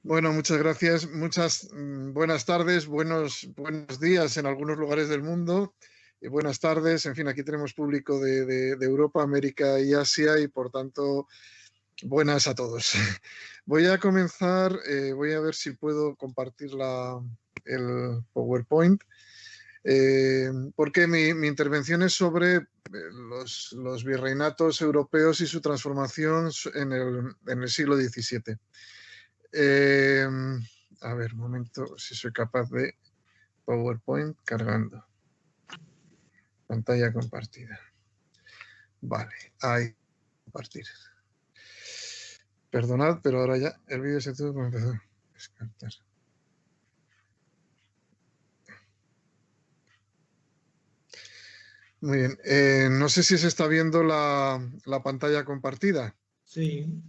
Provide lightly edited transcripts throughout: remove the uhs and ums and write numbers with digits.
Bueno, muchas gracias. Muchas buenas tardes, buenos días en algunos lugares del mundo. Y buenas tardes. En fin, aquí tenemos público de Europa, América y Asia y por tanto, buenas a todos. Voy a comenzar, voy a ver si puedo compartir el PowerPoint. Porque mi intervención es sobre los virreinatos europeos y su transformación en el siglo XVII. Eh, a ver, un momento, si soy capaz de PowerPoint cargando. Pantalla compartida. Vale, ahí compartir. Perdonad, pero ahora ya el vídeo se tuvo que empezar a descartar. Muy bien. No sé si se está viendo la pantalla compartida. Sí.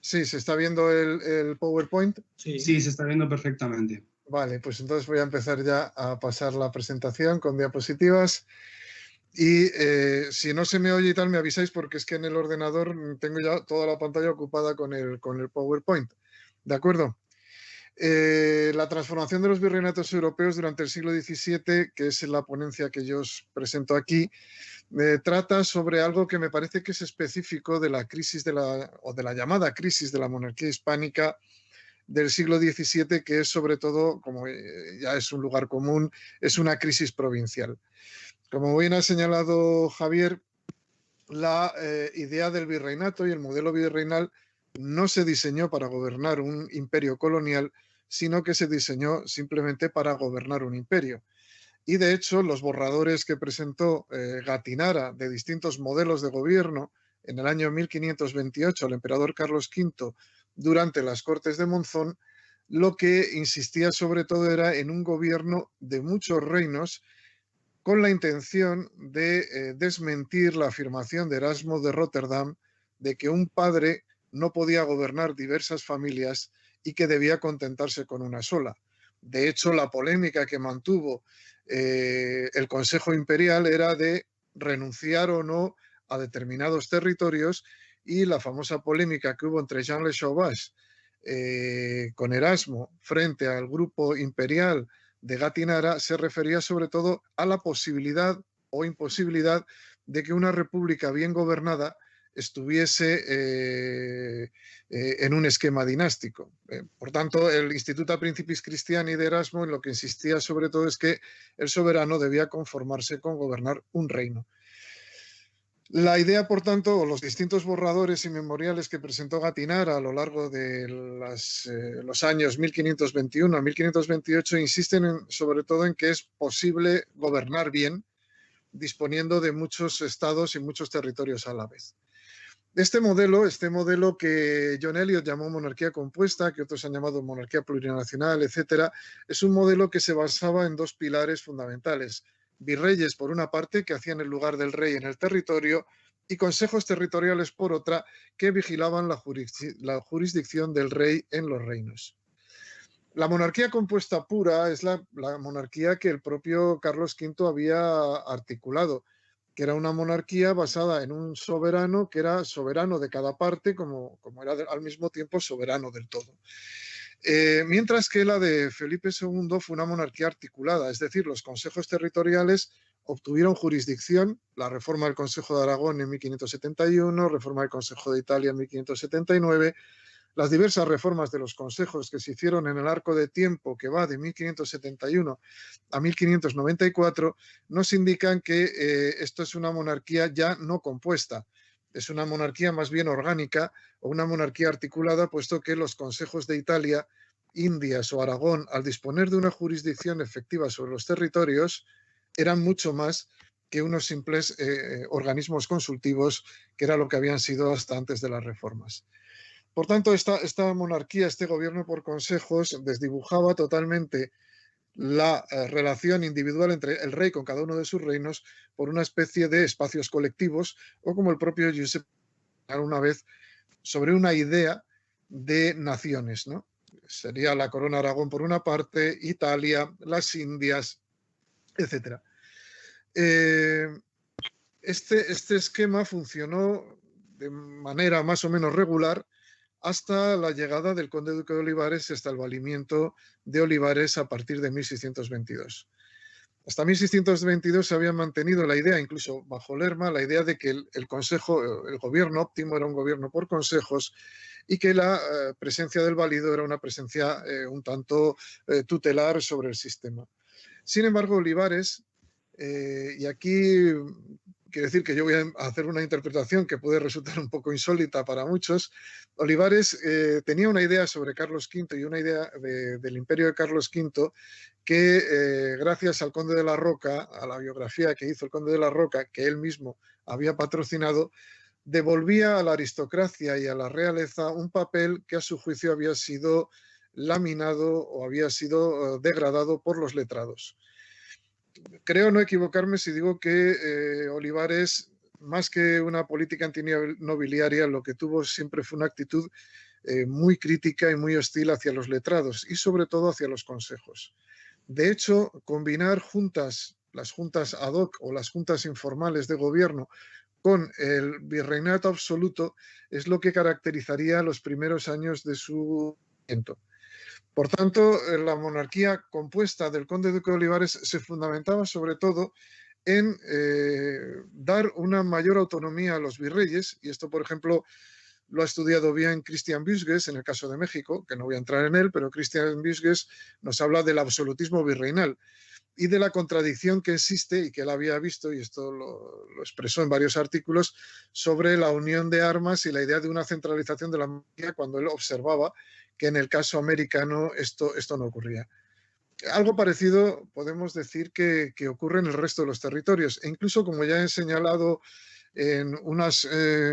Sí, ¿se está viendo el PowerPoint? Sí, se está viendo perfectamente. Vale, pues entonces voy a empezar ya a pasar la presentación con diapositivas. Y si no se me oye y tal, me avisáis porque es que en el ordenador tengo ya toda la pantalla ocupada con el PowerPoint. ¿De acuerdo? La transformación de los virreinatos europeos durante el siglo XVII, que es la ponencia que yo os presento aquí, trata sobre algo que me parece que es específico de la crisis de la llamada crisis de la monarquía hispánica del siglo XVII, que es sobre todo, como ya es un lugar común, es una crisis provincial. Como bien ha señalado Javier, la idea del virreinato y el modelo virreinal no se diseñó para gobernar un imperio colonial, sino que se diseñó simplemente para gobernar un imperio. Y de hecho, los borradores que presentó Gattinara de distintos modelos de gobierno en el año 1528 al emperador Carlos V durante las Cortes de Monzón, lo que insistía sobre todo era en un gobierno de muchos reinos, con la intención de desmentir la afirmación de Erasmo de Rotterdam de que un padre no podía gobernar diversas familias y que debía contentarse con una sola. De hecho, la polémica que mantuvo el Consejo Imperial era de renunciar o no a determinados territorios, y la famosa polémica que hubo entre Jean Le Sauvage con Erasmo frente al grupo imperial de Gattinara se refería sobre todo a la posibilidad o imposibilidad de que una república bien gobernada estuviese en un esquema dinástico. Por tanto, el Instituta Principis Christiani de Erasmo en lo que insistía sobre todo es que el soberano debía conformarse con gobernar un reino. La idea, por tanto, o los distintos borradores y memoriales que presentó Gattinara a lo largo de los años 1521 a 1528 insisten sobre todo en que es posible gobernar bien, disponiendo de muchos estados y muchos territorios a la vez. Este modelo que John Eliot llamó monarquía compuesta, que otros han llamado monarquía plurinacional, etcétera, es un modelo que se basaba en dos pilares fundamentales: virreyes por una parte, que hacían el lugar del rey en el territorio, y consejos territoriales por otra, que vigilaban la jurisdicción del rey en los reinos. La monarquía compuesta pura es la monarquía que el propio Carlos V había articulado, que era una monarquía basada en un soberano que era soberano de cada parte, como era al mismo tiempo soberano del todo. Mientras que la de Felipe II fue una monarquía articulada, es decir, los consejos territoriales obtuvieron jurisdicción, la reforma del Consejo de Aragón en 1571, reforma del Consejo de Italia en 1579, las diversas reformas de los consejos que se hicieron en el arco de tiempo que va de 1571 a 1594 nos indican que esto es una monarquía ya no compuesta, es una monarquía más bien orgánica o una monarquía articulada, puesto que los consejos de Italia, Indias o Aragón, al disponer de una jurisdicción efectiva sobre los territorios, eran mucho más que unos simples organismos consultivos, que era lo que habían sido hasta antes de las reformas. Por tanto, esta monarquía, este gobierno por consejos, desdibujaba totalmente la relación individual entre el rey con cada uno de sus reinos por una especie de espacios colectivos, o como el propio Josep una vez, sobre una idea de naciones, ¿no? Sería la corona de Aragón por una parte, Italia, las Indias, etc. Este esquema funcionó de manera más o menos regular hasta la llegada del conde duque de Olivares y hasta el valimiento de Olivares a partir de 1622. Hasta 1622 se había mantenido la idea, incluso bajo Lerma, la idea de que el consejo, el gobierno óptimo era un gobierno por consejos y que la presencia del válido era una presencia un tanto tutelar sobre el sistema. Sin embargo, Olivares, y aquí quiero decir que yo voy a hacer una interpretación que puede resultar un poco insólita para muchos. Olivares tenía una idea sobre Carlos V y una idea del imperio de Carlos V que gracias al conde de la Roca, a la biografía que hizo el conde de la Roca, que él mismo había patrocinado, devolvía a la aristocracia y a la realeza un papel que a su juicio había sido laminado o había sido degradado por los letrados. Creo no equivocarme si digo que Olivares, más que una política antinobiliaria, lo que tuvo siempre fue una actitud muy crítica y muy hostil hacia los letrados y sobre todo hacia los consejos. De hecho, combinar juntas, las juntas ad hoc o las juntas informales de gobierno con el virreinato absoluto es lo que caracterizaría los primeros años de su movimiento. Por tanto, la monarquía compuesta del conde duque de Olivares se fundamentaba sobre todo en dar una mayor autonomía a los virreyes, y esto, por ejemplo, lo ha estudiado bien Christian Büsges en el caso de México, que no voy a entrar en él, pero Christian Büsges nos habla del absolutismo virreinal y de la contradicción que existe y que él había visto, y esto lo expresó en varios artículos, sobre la unión de armas y la idea de una centralización de la monarquía cuando él observaba que en el caso americano esto no ocurría. Algo parecido podemos decir que ocurre en el resto de los territorios e incluso, como ya he señalado en unas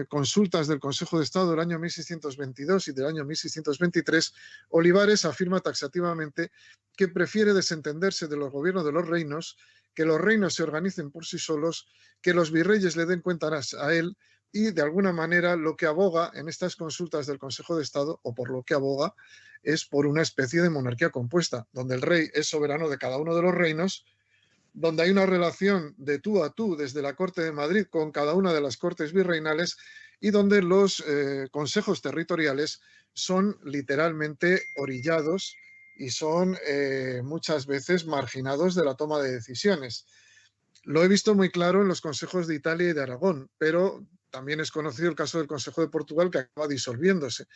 consultas del Consejo de Estado del año 1622 y del año 1623, Olivares afirma taxativamente que prefiere desentenderse de los gobiernos de los reinos, que los reinos se organicen por sí solos, que los virreyes le den cuentas a él y, de alguna manera, lo que aboga en estas consultas del Consejo de Estado, o por lo que aboga, es por una especie de monarquía compuesta, donde el rey es soberano de cada uno de los reinos, donde hay una relación de tú a tú desde la Corte de Madrid con cada una de las cortes virreinales y donde los consejos territoriales son literalmente orillados y son muchas veces marginados de la toma de decisiones. Lo he visto muy claro en los consejos de Italia y de Aragón, pero también es conocido el caso del Consejo de Portugal, que acaba disolviéndose,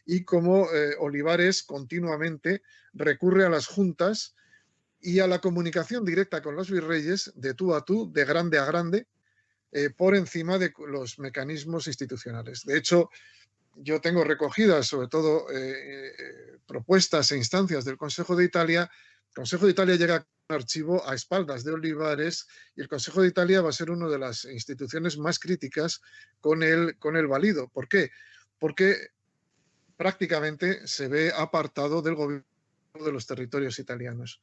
y cómo Olivares continuamente recurre a las juntas y a la comunicación directa con los virreyes, de tú a tú, de grande a grande, por encima de los mecanismos institucionales. De hecho, yo tengo recogidas, sobre todo, propuestas e instancias del Consejo de Italia. El Consejo de Italia llega a un archivo a espaldas de Olivares y el Consejo de Italia va a ser una de las instituciones más críticas con el válido. ¿Por qué? Porque prácticamente se ve apartado del gobierno de los territorios italianos.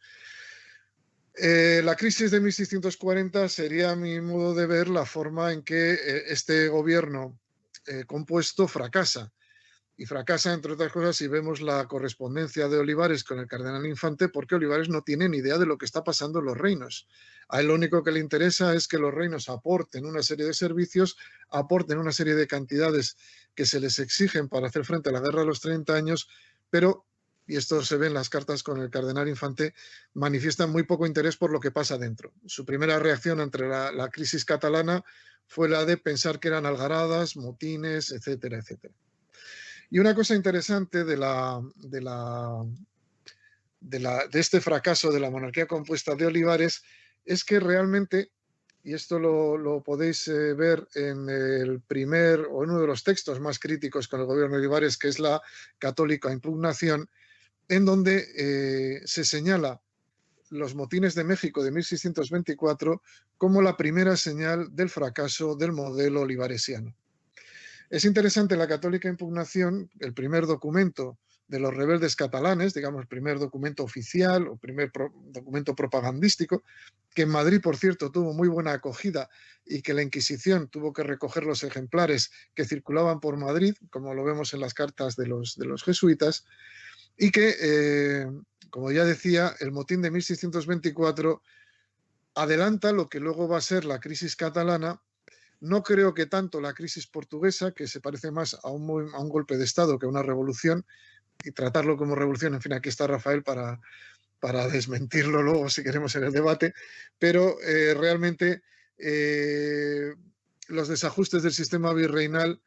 La crisis de 1640 sería, a mi modo de ver, la forma en que este gobierno compuesto fracasa. Y fracasa, entre otras cosas, si vemos la correspondencia de Olivares con el cardenal Infante, porque Olivares no tiene ni idea de lo que está pasando en los reinos. A él lo único que le interesa es que los reinos aporten una serie de servicios, aporten una serie de cantidades que se les exigen para hacer frente a la guerra de los 30 años, pero, y esto se ve en las cartas con el cardenal Infante, manifiestan muy poco interés por lo que pasa dentro. Su primera reacción ante la crisis catalana fue la de pensar que eran algaradas, motines, etcétera, etcétera. Y una cosa interesante de este fracaso de la monarquía compuesta de Olivares es que realmente, y esto lo podéis ver en el primer o en uno de los textos más críticos con el gobierno de Olivares, que es la Católica Impugnación, en donde se señala los motines de México de 1624 como la primera señal del fracaso del modelo olivaresiano. Es interesante la Católica Impugnación, el primer documento de los rebeldes catalanes, digamos el primer documento oficial o primer documento propagandístico, que en Madrid, por cierto, tuvo muy buena acogida y que la Inquisición tuvo que recoger los ejemplares que circulaban por Madrid, como lo vemos en las cartas de los jesuitas, y que, como ya decía, el motín de 1624 adelanta lo que luego va a ser la crisis catalana, No creo que tanto la crisis portuguesa, que se parece más a un golpe de Estado que a una revolución, y tratarlo como revolución, en fin, aquí está Rafael para desmentirlo luego si queremos en el debate, pero realmente los desajustes del sistema virreinal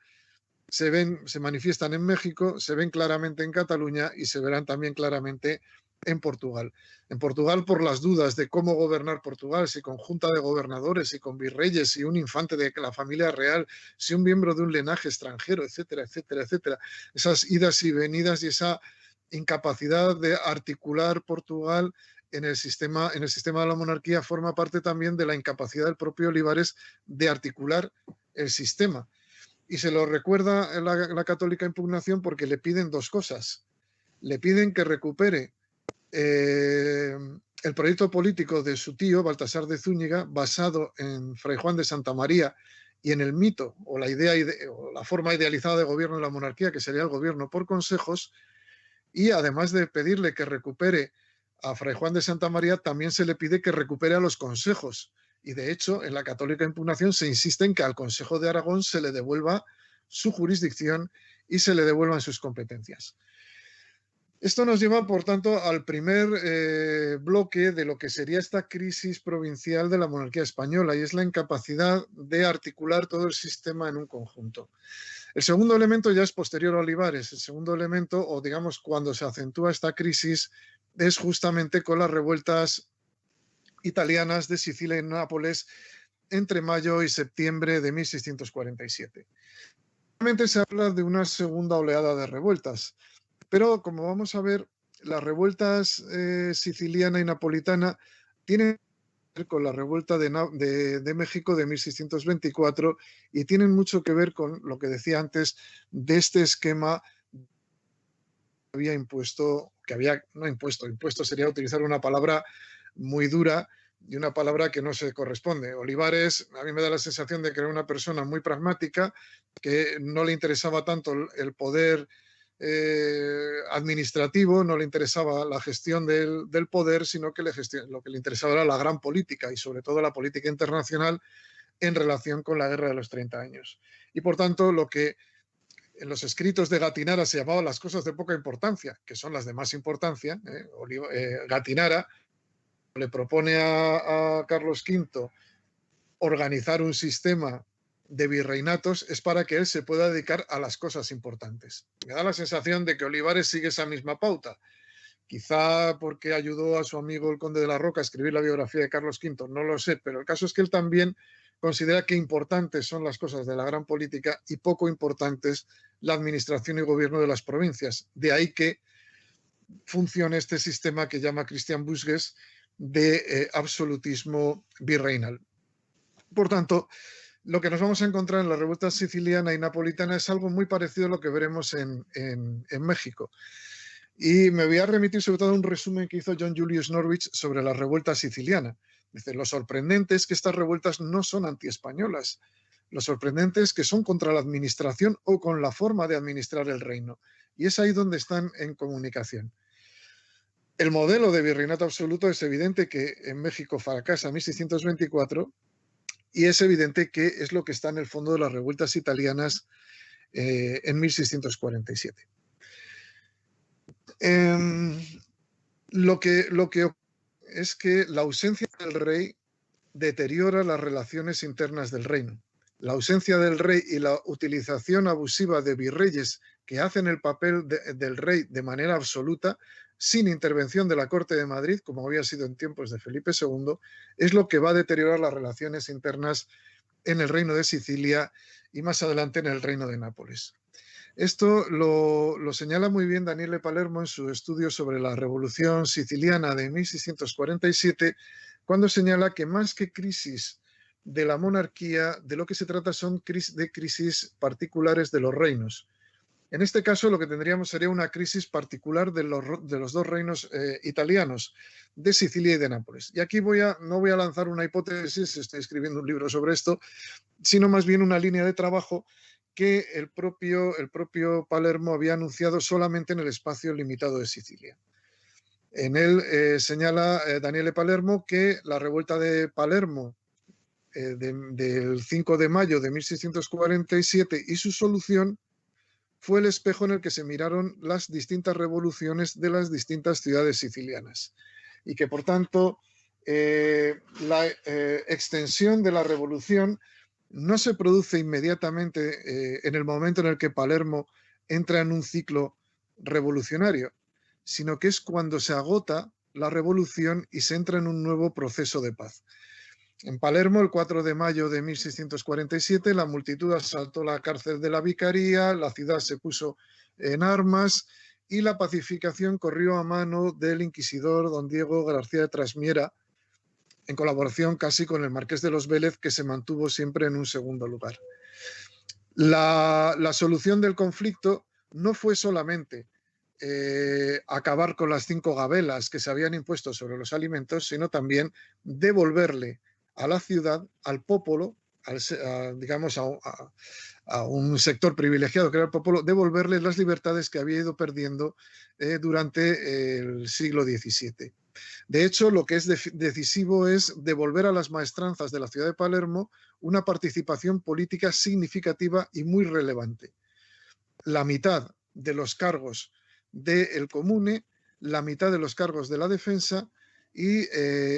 se manifiestan en México, se ven claramente en Cataluña y se verán también claramente en Portugal. En Portugal por las dudas de cómo gobernar Portugal, si con junta de gobernadores, si con virreyes, si un infante de la familia real, si un miembro de un linaje extranjero, etcétera, etcétera, etcétera. Esas idas y venidas y esa incapacidad de articular Portugal en el sistema de la monarquía forma parte también de la incapacidad del propio Olivares de articular el sistema. Y se lo recuerda la católica impugnación porque le piden dos cosas. Le piden que recupere el proyecto político de su tío, Baltasar de Zúñiga, basado en Fray Juan de Santa María y en el mito o la idea o la forma idealizada de gobierno de la monarquía, que sería el gobierno por consejos, y además de pedirle que recupere a Fray Juan de Santa María, también se le pide que recupere a los consejos. Y de hecho, en la católica impugnación se insiste en que al Consejo de Aragón se le devuelva su jurisdicción y se le devuelvan sus competencias. Esto nos lleva, por tanto, al primer bloque de lo que sería esta crisis provincial de la monarquía española, y es la incapacidad de articular todo el sistema en un conjunto. El segundo elemento ya es posterior a Olivares. El segundo elemento, o digamos cuando se acentúa esta crisis, es justamente con las revueltas italianas de Sicilia y Nápoles entre mayo y septiembre de 1647. Realmente se habla de una segunda oleada de revueltas, pero como vamos a ver, las revueltas siciliana y napolitana tienen que ver con la revuelta de México de 1624 y tienen mucho que ver con lo que decía antes de este esquema que había impuesto, impuesto sería utilizar una palabra muy dura y una palabra que no se corresponde. Olivares, a mí me da la sensación de que era una persona muy pragmática, que no le interesaba tanto el poder administrativo, no le interesaba la gestión del poder, sino que lo que le interesaba era la gran política y sobre todo la política internacional en relación con la Guerra de los 30 años. Y por tanto, lo que en los escritos de Gattinara se llamaba las cosas de poca importancia, que son las de más importancia, Gattinara le propone a Carlos V organizar un sistema de virreinatos es para que él se pueda dedicar a las cosas importantes. Me da la sensación de que Olivares sigue esa misma pauta. Quizá porque ayudó a su amigo el conde de la Roca a escribir la biografía de Carlos V, no lo sé, pero el caso es que él también considera que importantes son las cosas de la gran política y poco importantes la administración y gobierno de las provincias. De ahí que funcione este sistema que llama Christian Busquets de absolutismo virreinal. Por tanto, lo que nos vamos a encontrar en la revuelta siciliana y napolitana es algo muy parecido a lo que veremos en México. Y me voy a remitir sobre todo a un resumen que hizo John Julius Norwich sobre la revuelta siciliana. Dice, lo sorprendente es que estas revueltas no son antiespañolas. Lo sorprendente es que son contra la administración o con la forma de administrar el reino. Y es ahí donde están en comunicación. El modelo de virreinato absoluto es evidente que en México fracasa en 1624 y es evidente que es lo que está en el fondo de las revueltas italianas en 1647. Lo que es que la ausencia del rey deteriora las relaciones internas del reino. La ausencia del rey y la utilización abusiva de virreyes que hacen el papel del rey de manera absoluta, sin intervención de la Corte de Madrid, como había sido en tiempos de Felipe II, es lo que va a deteriorar las relaciones internas en el reino de Sicilia y más adelante en el reino de Nápoles. Esto lo señala muy bien Daniele Palermo en su estudio sobre la Revolución Siciliana de 1647, cuando señala que más que crisis de la monarquía, de lo que se trata son de crisis particulares de los reinos. En este caso lo que tendríamos sería una crisis particular de los dos reinos italianos, de Sicilia y de Nápoles. Y aquí no voy a lanzar una hipótesis, estoy escribiendo un libro sobre esto, sino más bien una línea de trabajo que el propio Palermo había anunciado solamente en el espacio limitado de Sicilia. En él señala Daniele Palermo que la revuelta de Palermo del 5 de mayo de 1647 y su solución fue el espejo en el que se miraron las distintas revoluciones de las distintas ciudades sicilianas y que, por tanto, la extensión de la revolución no se produce inmediatamente en el momento en el que Palermo entra en un ciclo revolucionario, sino que es cuando se agota la revolución y se entra en un nuevo proceso de paz. En Palermo, el 4 de mayo de 1647, la multitud asaltó la cárcel de la Vicaría, la ciudad se puso en armas y la pacificación corrió a mano del inquisidor don Diego García de Trasmiera, en colaboración casi con el marqués de los Vélez, que se mantuvo siempre en un segundo lugar. La solución del conflicto no fue solamente acabar con las 5 gabelas que se habían impuesto sobre los alimentos, sino también devolverle a la ciudad, al popolo, digamos a un sector privilegiado que era el popolo, devolverle las libertades que había ido perdiendo durante el siglo XVII. De hecho, lo que es decisivo es devolver a las maestranzas de la ciudad de Palermo una participación política significativa y muy relevante. La mitad de los cargos del comune, la mitad de los cargos de la defensa y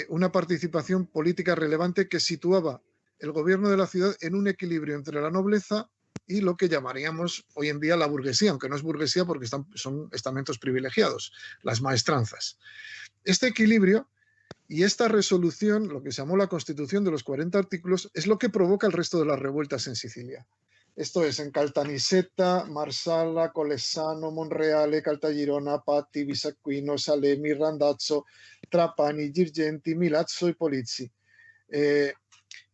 una participación política relevante que situaba el gobierno de la ciudad en un equilibrio entre la nobleza y lo que llamaríamos hoy en día la burguesía, aunque no es burguesía porque son estamentos privilegiados, las maestranzas. Este equilibrio y esta resolución, lo que se llamó la Constitución de los 40 artículos, es lo que provoca el resto de las revueltas en Sicilia. Esto es, en Caltanissetta, Marsala, Colessano, Monreale, Caltagirona, Patti, Bisacquino, Salemi, Randazzo, Trapani, Girgenti, Milazzo y Polizzi.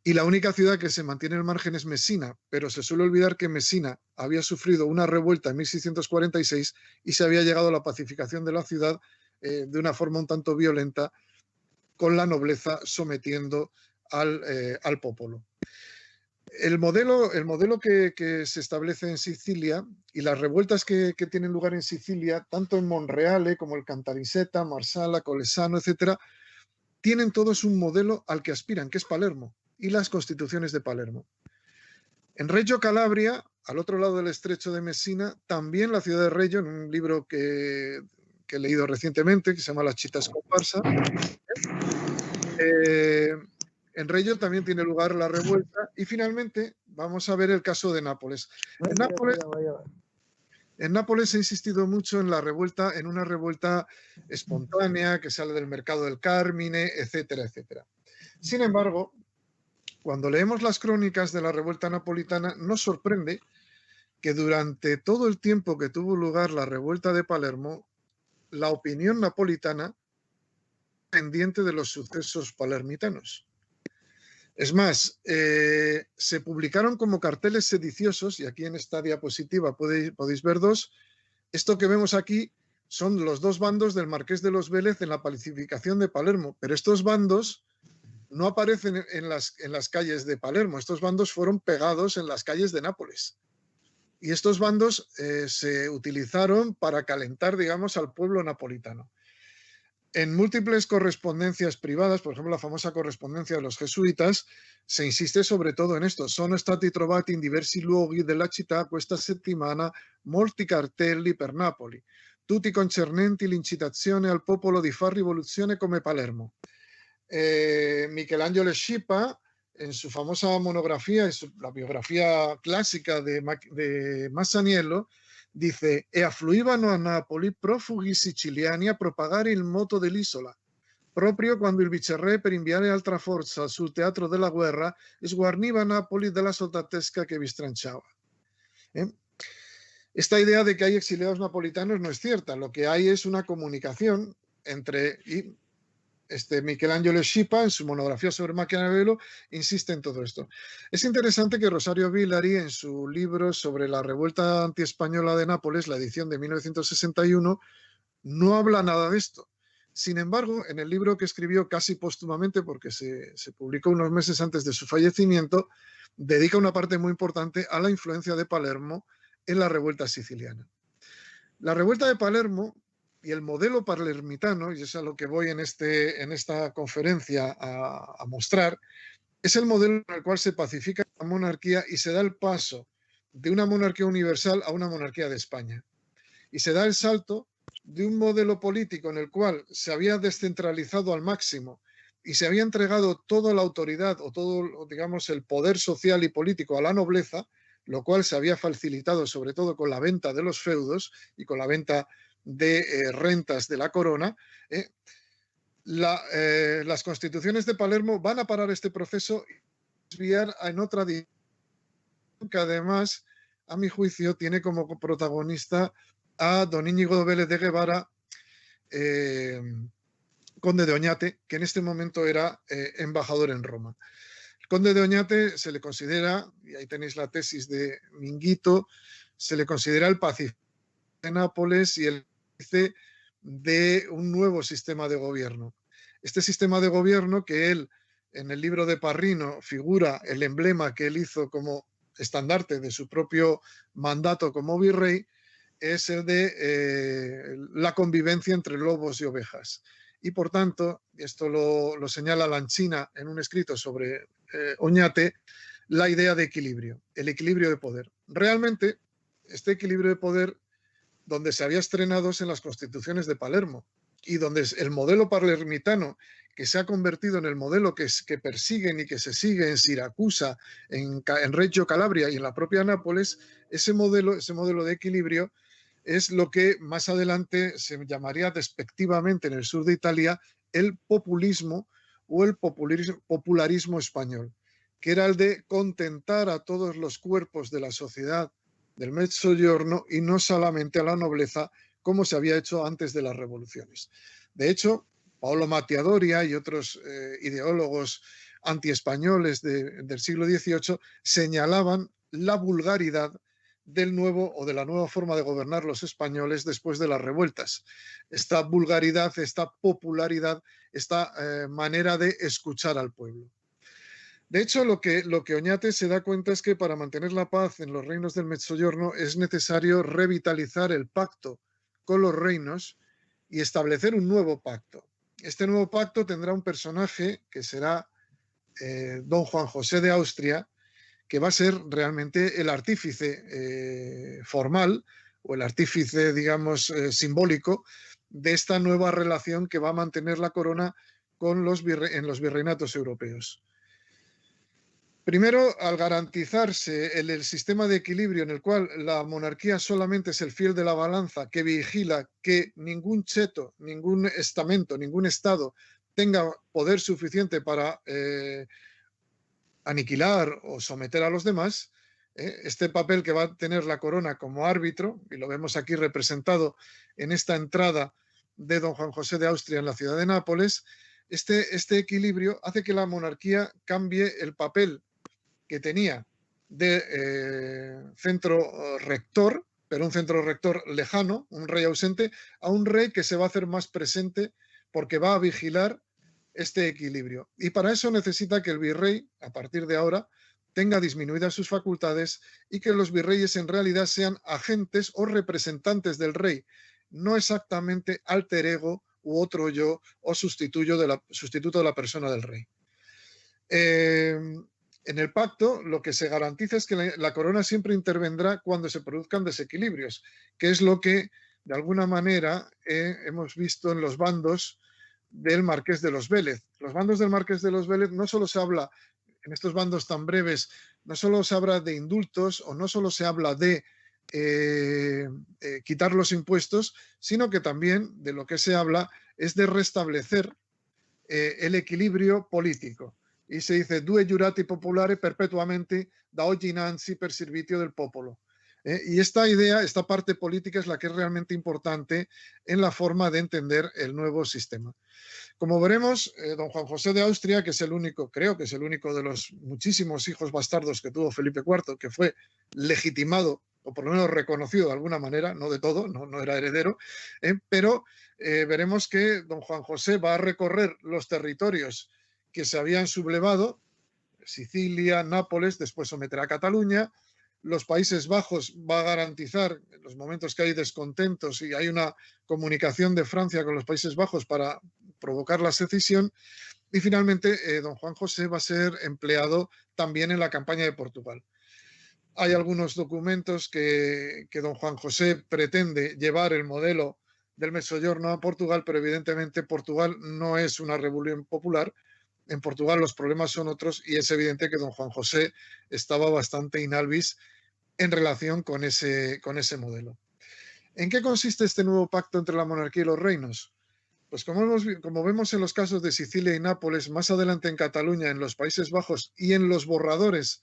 Y la única ciudad que se mantiene al margen es Messina, pero se suele olvidar que Messina había sufrido una revuelta en 1646 y se había llegado a la pacificación de la ciudad de una forma un tanto violenta, con la nobleza sometiendo al popolo. El modelo que se establece en Sicilia y las revueltas que tienen lugar en Sicilia, tanto en Monreale como el Caltanissetta, Marsala, Colessano, etcétera, tienen todos un modelo al que aspiran, que es Palermo y las constituciones de Palermo. En Reggio Calabria, al otro lado del estrecho de Messina, también la ciudad de Reggio, en un libro que he leído recientemente, que se llama La città scomparsa, en Reggio también tiene lugar la revuelta y finalmente vamos a ver el caso de Nápoles. En Nápoles se ha insistido mucho en la revuelta, en una revuelta espontánea que sale del mercado del Carmine, etcétera, etcétera. Sin embargo, cuando leemos las crónicas de la revuelta napolitana, nos sorprende que durante todo el tiempo que tuvo lugar la revuelta de Palermo, la opinión napolitana pendiente de los sucesos palermitanos. Es más, se publicaron como carteles sediciosos, y aquí en esta diapositiva podéis ver dos. Esto que vemos aquí son los dos bandos del marqués de los Vélez en la pacificación de Palermo, pero estos bandos no aparecen en las calles de Palermo, estos bandos fueron pegados en las calles de Nápoles. Y estos bandos se utilizaron para calentar, digamos, al pueblo napolitano. En múltiples correspondencias privadas, por ejemplo, la famosa correspondencia de los jesuitas, se insiste sobre todo en esto. Sono stati trovati in diversi luoghi della città questa settimana molti cartelli per Napoli, tutti concernenti l'incitazione al popolo di far rivoluzione come Palermo. Michelangelo Schipa, en su famosa monografía, la biografía clásica de Masaniello, dice: e affluivano a Napoli profughi siciliani a propagare il moto dell'isola, proprio quando il viceré, per inviare altra forza sul teatro della guerra, sguarniva Napoli della soldatesca que vi stranciava. Esta idea de que hay exiliados napolitanos no es cierta. Lo que hay es una comunicación entre... Michelangelo Schipa, en su monografía sobre Maquiavelo, insiste en todo esto. Es interesante que Rosario Villari, en su libro sobre la revuelta antiespañola de Nápoles, la edición de 1961, no habla nada de esto. Sin embargo, en el libro que escribió casi póstumamente, porque se publicó unos meses antes de su fallecimiento, dedica una parte muy importante a la influencia de Palermo en la revuelta siciliana. La revuelta de Palermo y el modelo palermitano, y es a lo que voy en esta conferencia a mostrar, Es el modelo en el cual se pacifica la monarquía y se da el paso de una monarquía universal a una monarquía de España. Y se da el salto de un modelo político en el cual se había descentralizado al máximo y se había entregado toda la autoridad o todo, digamos, el poder social y político a la nobleza, lo cual se había facilitado sobre todo con la venta de los feudos y con la venta de rentas de la corona. Las constituciones de Palermo van a parar este proceso y desviar en otra dirección que además, a mi juicio, tiene como protagonista a don Íñigo Vélez de Guevara, conde de Oñate, que en este momento era embajador en Roma. El conde de Oñate se le considera, y ahí tenéis la tesis de Minguito, se le considera el pacifista de Nápoles y el índice de un nuevo sistema de gobierno. Este sistema de gobierno que él, en el libro de Parrino, figura el emblema que él hizo como estandarte de su propio mandato como virrey, es el de la convivencia entre lobos y ovejas. Y por tanto, esto lo señala Lanchina en un escrito sobre Oñate, la idea de equilibrio, el equilibrio de poder. Realmente, este equilibrio de poder, donde se había estrenado es en las constituciones de Palermo, y donde el modelo palermitano, que se ha convertido en el modelo que persiguen y que se sigue en Siracusa, en Reggio Calabria y en la propia Nápoles, ese modelo de equilibrio es lo que más adelante se llamaría despectivamente en el sur de Italia el populismo o el popularismo español, que era el de contentar a todos los cuerpos de la sociedad del Mezzogiorno y no solamente a la nobleza, como se había hecho antes de las revoluciones. De hecho, Paolo Matteodoria y otros ideólogos antiespañoles del siglo XVIII señalaban la vulgaridad del nuevo o de la nueva forma de gobernar los españoles después de las revueltas. Esta vulgaridad, esta popularidad, esta manera de escuchar al pueblo. De hecho, lo que Oñate se da cuenta es que para mantener la paz en los reinos del Mezzogiorno es necesario revitalizar el pacto con los reinos y establecer un nuevo pacto. Este nuevo pacto tendrá un personaje que será don Juan José de Austria, que va a ser realmente el artífice formal o el artífice, digamos, simbólico de esta nueva relación que va a mantener la corona con en los virreinatos europeos. Primero, al garantizarse el sistema de equilibrio en el cual la monarquía solamente es el fiel de la balanza que vigila que ningún cheto, ningún estamento, ningún estado tenga poder suficiente para aniquilar o someter a los demás, este papel que va a tener la corona como árbitro, y lo vemos aquí representado en esta entrada de don Juan José de Austria en la ciudad de Nápoles, este equilibrio hace que la monarquía cambie el papel que tenía de centro rector, pero un centro rector lejano, un rey ausente, a un rey que se va a hacer más presente porque va a vigilar este equilibrio. Y para eso necesita que el virrey, a partir de ahora, tenga disminuidas sus facultades y que los virreyes en realidad sean agentes o representantes del rey, no exactamente alter ego u otro yo o sustituto de la persona del rey. En el pacto lo que se garantiza es que la corona siempre intervendrá cuando se produzcan desequilibrios, que es lo que de alguna manera hemos visto en los bandos del Marqués de los Vélez. Los bandos del Marqués de los Vélez no solo se habla, en estos bandos tan breves, no solo se habla de indultos o no solo se habla de quitar los impuestos, sino que también de lo que se habla es de restablecer el equilibrio político. Y se dice due giurati popolari perpetuamente da oggi innanzi per servitio del popolo. Y esta idea, esta parte política es la que es realmente importante en la forma de entender el nuevo sistema. Como veremos, don Juan José de Austria, que es el único, creo que es el único de los muchísimos hijos bastardos que tuvo Felipe IV, que fue legitimado o por lo menos reconocido de alguna manera, no de todo, no era heredero, pero veremos que don Juan José va a recorrer los territorios que se habían sublevado, Sicilia, Nápoles, después someterá a Cataluña. Los Países Bajos va a garantizar, en los momentos que hay descontentos y hay una comunicación de Francia con los Países Bajos para provocar la secesión, Y finalmente, don Juan José va a ser empleado también en la campaña de Portugal. Hay algunos documentos que don Juan José pretende llevar el modelo del Mezzogiorno a Portugal, pero evidentemente Portugal no es una rebelión popular. En Portugal los problemas son otros y es evidente que don Juan José estaba bastante inalvis en relación con ese modelo. ¿En qué consiste este nuevo pacto entre la monarquía y los reinos? Pues como vemos en los casos de Sicilia y Nápoles, más adelante en Cataluña, en los Países Bajos y en los borradores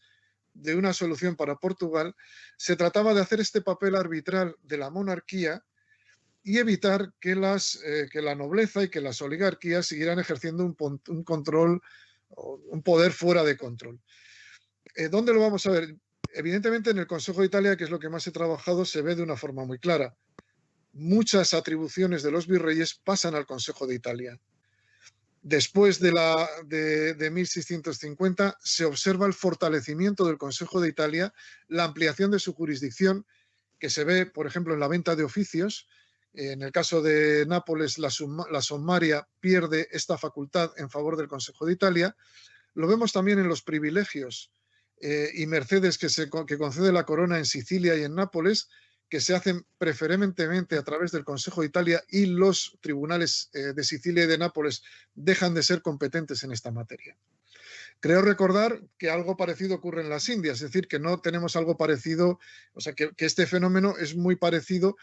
de una solución para Portugal, se trataba de hacer este papel arbitral de la monarquía y evitar que la nobleza y que las oligarquías siguieran ejerciendo un control, un poder fuera de control. ¿Dónde lo vamos a ver? Evidentemente en el Consejo de Italia, que es lo que más he trabajado, se ve de una forma muy clara. Muchas atribuciones de los virreyes pasan al Consejo de Italia. Después de 1650 se observa el fortalecimiento del Consejo de Italia, la ampliación de su jurisdicción, que se ve, por ejemplo, en la venta de oficios. En el caso de Nápoles, la sommaria pierde esta facultad en favor del Consejo de Italia. Lo vemos también en los privilegios y mercedes que concede la corona en Sicilia y en Nápoles, que se hacen preferentemente a través del Consejo de Italia, y los tribunales de Sicilia y de Nápoles dejan de ser competentes en esta materia. Creo recordar que algo parecido ocurre en las Indias, es decir, que no tenemos algo parecido, o sea, que este fenómeno es muy parecido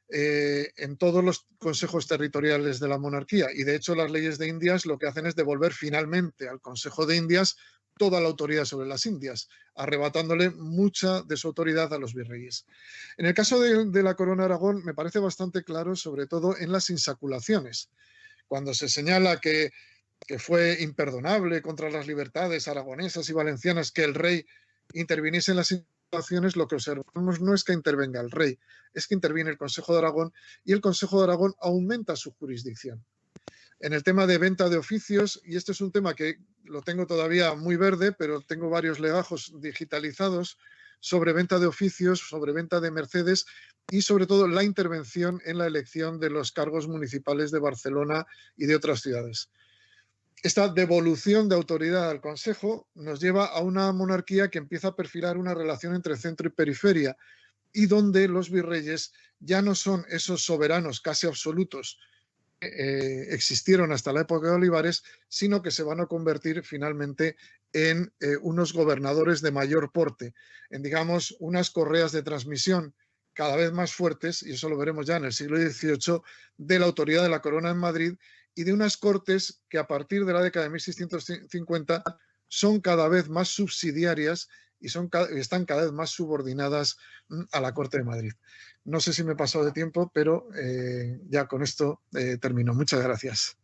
en todos los consejos territoriales de la monarquía, y de hecho las leyes de Indias lo que hacen es devolver finalmente al Consejo de Indias toda la autoridad sobre las Indias, arrebatándole mucha de su autoridad a los virreyes. En el caso de la Corona de Aragón me parece bastante claro, sobre todo en las insaculaciones, cuando se señala que fue imperdonable contra las libertades aragonesas y valencianas que el rey interviniese en las insaculaciones. Lo que observamos no es que intervenga el rey, es que interviene el Consejo de Aragón, y el Consejo de Aragón aumenta su jurisdicción. En el tema de venta de oficios, y este es un tema que lo tengo todavía muy verde, pero tengo varios legajos digitalizados sobre venta de oficios, sobre venta de mercedes y sobre todo la intervención en la elección de los cargos municipales de Barcelona y de otras ciudades. Esta devolución de autoridad al Consejo nos lleva a una monarquía que empieza a perfilar una relación entre centro y periferia, y donde los virreyes ya no son esos soberanos casi absolutos existieron hasta la época de Olivares, sino que se van a convertir finalmente en unos gobernadores de mayor porte, en, digamos, unas correas de transmisión cada vez más fuertes, y eso lo veremos ya en el siglo XVIII, de la autoridad de la corona en Madrid, y de unas cortes que a partir de la década de 1650 son cada vez más subsidiarias y están cada vez más subordinadas a la Corte de Madrid. No sé si me he pasado de tiempo, pero ya con esto termino. Muchas gracias.